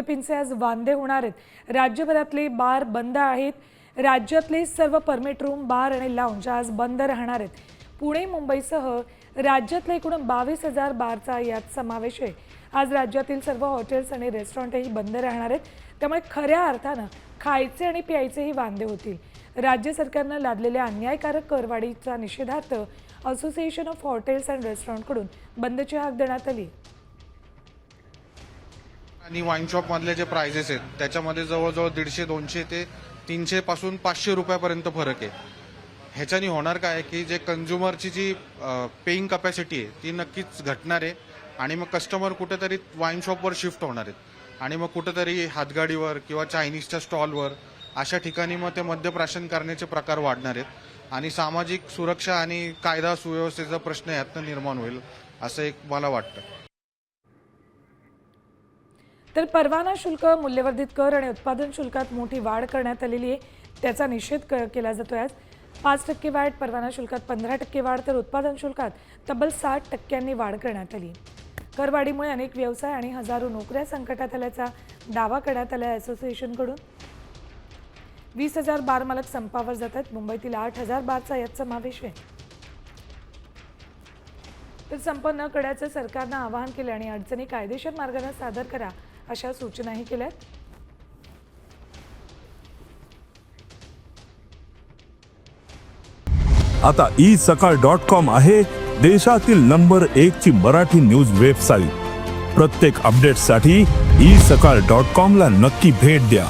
मद्यपींचे आज वांदे होणार आहेत। राज्यभरातले बार बंद आहेत। राज्यातले सर्व परमिट रूम, बार आणि लाऊंज आज बंद राहणार आहेत। पुणे, मुंबईसह राज्यातले एकूण 22,000 बारचा यात समावेश आहे। आज राज्यातील सर्व हॉटेल्स आणि रेस्टॉरंटही बंद राहणार आहेत। त्यामुळे खऱ्या अर्थानं खायचे आणि प्यायचेही वांदे होतील। राज्य सरकारनं लादलेल्या अन्यायकारक करवाढीचा निषेधार्थ असोसिएशन ऑफ हॉटेल्स अँड रेस्टॉरंटकडून बंदची हाक देण्यात आली। आणि वाईन शॉप मधले जे प्राइजेस आहेत त्याच्यामध्ये जवळजवळ 150-200 ते 300 पासून 500 रुपयापर्यंत फरक आहे। ह्याच्यानी होणार काय की जे कंझ्युमरची जी पेइंग कॅपॅसिटी आहे ती नक्कीच घटणार आहे आणि मग कस्टमर कुठेतरी वाईन शॉपवर शिफ्ट होणार आहेत आणि मग कुठेतरी हातगाडीवर किंवा चायनीजच्या स्टॉलवर अशा ठिकाणी मग ते मद्यप्राशन करण्याचे प्रकार वाढणार आहेत आणि सामाजिक सुरक्षा आणि कायदा सुव्यवस्थेचा प्रश्न यातनं निर्माण होईल असं एक मला वाटतं। तर परवाना शुल्क, मूल्यवर्धित कर आणि उत्पादन शुल्कात मोठी वाढ करण्यात आलेली आहे। त्याचा निषेध केला जातोय। आज 5% वाढ, परवाना शुल्कात 15% वाढ, तर उत्पादन शुल्कात तब्बल 60% वाढ करण्यात आली। करवाढीमुळे अनेक व्यवसाय आणि हजारो नोकऱ्या संकटात आल्याचा दावा करण्यात आला असोसिएशनकडून। 20,000 बार मालक संपावर जात आहेत। मुंबईतील 8,000 बारचा यात समावेश आहे। तर संप न करण्याचं सरकारनं आवाहन केलं आणि अडचणी कायदेशीर मार्गाने सादर करा अशा सूचनाही केल्यात। आता isakal.com आहे देशातील नंबर 1 ची मराठी न्यूज वेबसाईट। प्रत्येक अपडेटसाठी isakal.com ला नक्की भेट द्या।